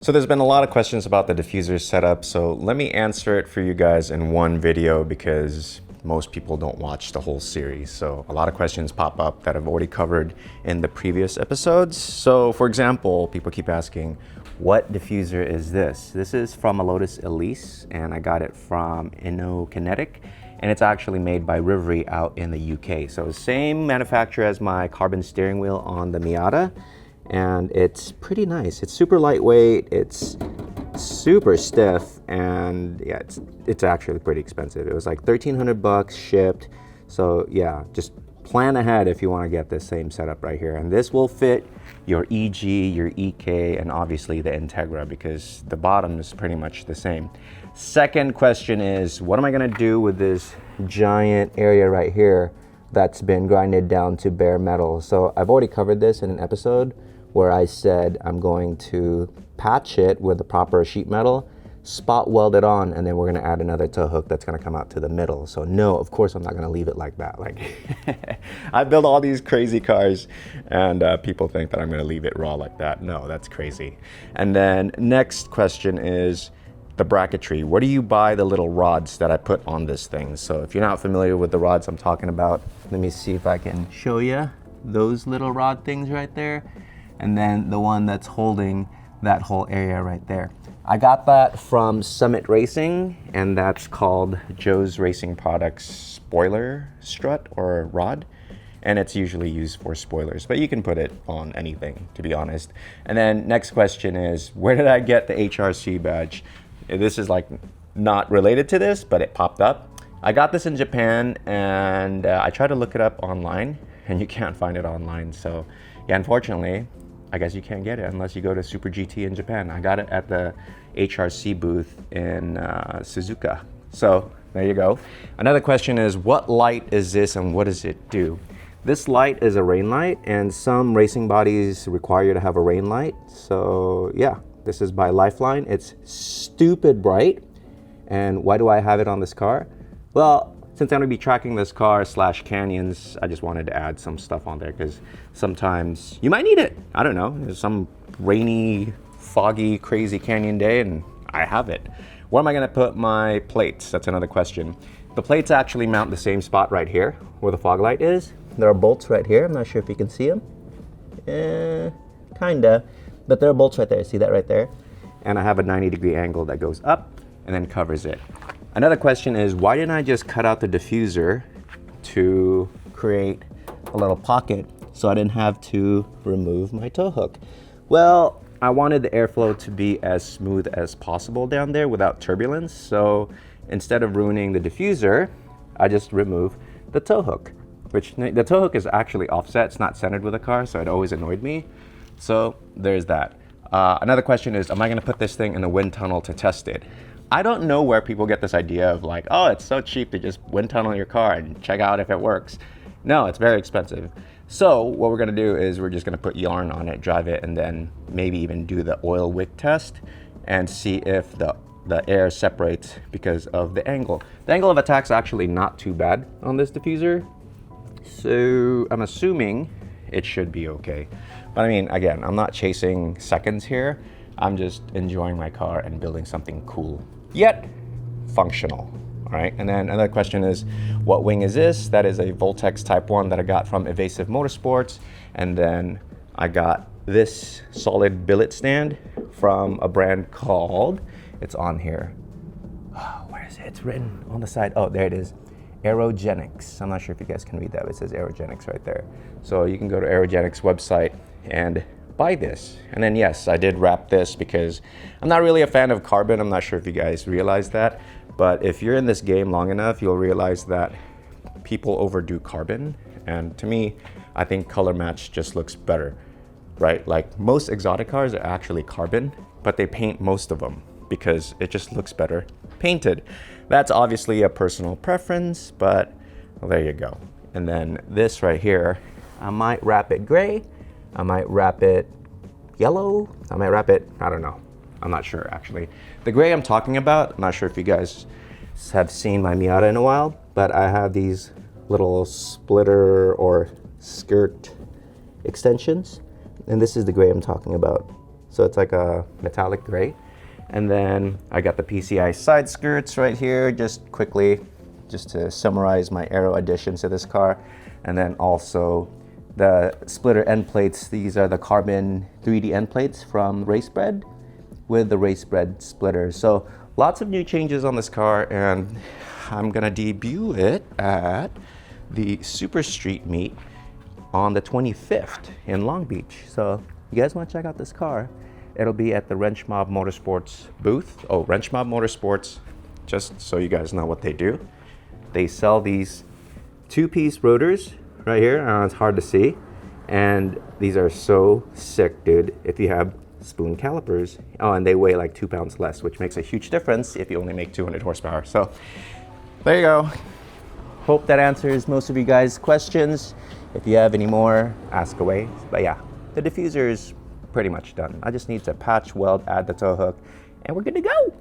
So there's been a lot of questions about the diffuser setup, so let me answer it for you guys in one video because most people don't watch the whole series. So a lot of questions pop up that I've already covered in the previous episodes. So for example, people keep asking, what diffuser is this? This is from a Lotus Elise and I got it from Kinetic, and it's actually made by Rivery out in the UK. So same manufacturer as my carbon steering wheel on the Miata. And it's pretty nice. It's super lightweight, it's super stiff, and yeah, it's actually pretty expensive. It was like 1,300 bucks shipped. So yeah, just plan ahead if you want to get this same setup right here. And this will fit your EG, your EK, and obviously the Integra because the bottom is pretty much the same. Second question is, what am I gonna do with this giant area right here that's been grinded down to bare metal? So I've already covered this in an episode where I said I'm going to patch it with the proper sheet metal, spot weld it on, and then we're gonna add another tow hook that's gonna come out to the middle. So no, of course I'm not gonna leave it like that. Like I build all these crazy cars and people think that I'm gonna leave it raw like that. No, that's crazy. And then next question is the bracketry. Where do you buy the little rods that I put on this thing? So if you're not familiar with the rods I'm talking about, let me see if I can show you those little rod things right there. And then the one that's holding that whole area right there. I got that from Summit Racing, and that's called Joe's Racing Products spoiler strut or rod. And it's usually used for spoilers, but you can put it on anything, to be honest. And then next question is, where did I get the HRC badge? This is like not related to this, but it popped up. I got this in Japan, and I tried to look it up online, and you can't find it online. So yeah, unfortunately, I guess you can't get it unless you go to Super GT in Japan. I got it at the HRC booth in Suzuka. So there you go. Another question is, what light is this and what does it do? This light is a rain light, and some racing bodies require you to have a rain light. So yeah, this is by Lifeline. It's stupid bright. And why do I have it on this car? Well, since I'm gonna be tracking this car / canyons, I just wanted to add some stuff on there because sometimes you might need it. I don't know, there's some rainy, foggy, crazy canyon day and I have it. Where am I gonna put my plates? That's another question. The plates actually mount the same spot right here where the fog light is. There are bolts right here. I'm not sure if you can see them. Kinda, but there are bolts right there. See that right there? And I have a 90-degree angle that goes up and then covers it. Another question is, why didn't I just cut out the diffuser to create a little pocket so I didn't have to remove my tow hook? Well, I wanted the airflow to be as smooth as possible down there without turbulence. So instead of ruining the diffuser, I just removed the tow hook, which the tow hook is actually offset. It's not centered with the car, so it always annoyed me. So there's that. Another question is, am I gonna put this thing in the wind tunnel to test it? I don't know where people get this idea of like, oh, it's so cheap to just wind tunnel your car and check out if it works. No, it's very expensive. So what we're gonna do is we're just gonna put yarn on it, drive it, and then maybe even do the oil wick test and see if the air separates because of the angle. The angle of attack's actually not too bad on this diffuser. So I'm assuming it should be okay. But I mean, again, I'm not chasing seconds here. I'm just enjoying my car and building something cool, yet functional, all right? And then another question is, what wing is this? That is a Voltex Type 1 that I got from Evasive Motorsports. And then I got this solid billet stand from a brand called, it's on here. Oh, where is it? It's written on the side. Oh, there it is. Aerogenics. I'm not sure if you guys can read that, but it says Aerogenics right there. So you can go to Aerogenics website and buy this. And then yes, I did wrap this because I'm not really a fan of carbon. I'm not sure if you guys realize that, but if you're in this game long enough, you'll realize that people overdo carbon. And to me, I think color match just looks better, right? Like most exotic cars are actually carbon, but they paint most of them because it just looks better painted. That's obviously a personal preference, but well, there you go. And then this right here, I might wrap it gray. I might wrap it yellow. I might wrap it, I don't know. I'm not sure actually. The gray I'm talking about, I'm not sure if you guys have seen my Miata in a while, but I have these little splitter or skirt extensions. And this is the gray I'm talking about. So it's like a metallic gray. And then I got the PCI side skirts right here, just quickly, just to summarize my aero additions to this car. And then also the splitter end plates. These are the carbon 3D end plates from Racebred with the Racebred splitters. So lots of new changes on this car, and I'm gonna debut it at the Super Street meet on the 25th in Long Beach. So you guys wanna check out this car, it'll be at the Wrench Mob Motorsports booth. Oh, Wrench Mob Motorsports, just so you guys know what they do. They sell these two-piece rotors right here. It's hard to see. And these are so sick, dude. If you have spoon calipers. Oh, and they weigh like 2 pounds less, which makes a huge difference if you only make 200 horsepower. So there you go. Hope that answers most of you guys' questions. If you have any more, ask away. But yeah, the diffuser is pretty much done. I just need to patch, weld, add the tow hook, and we're good to go.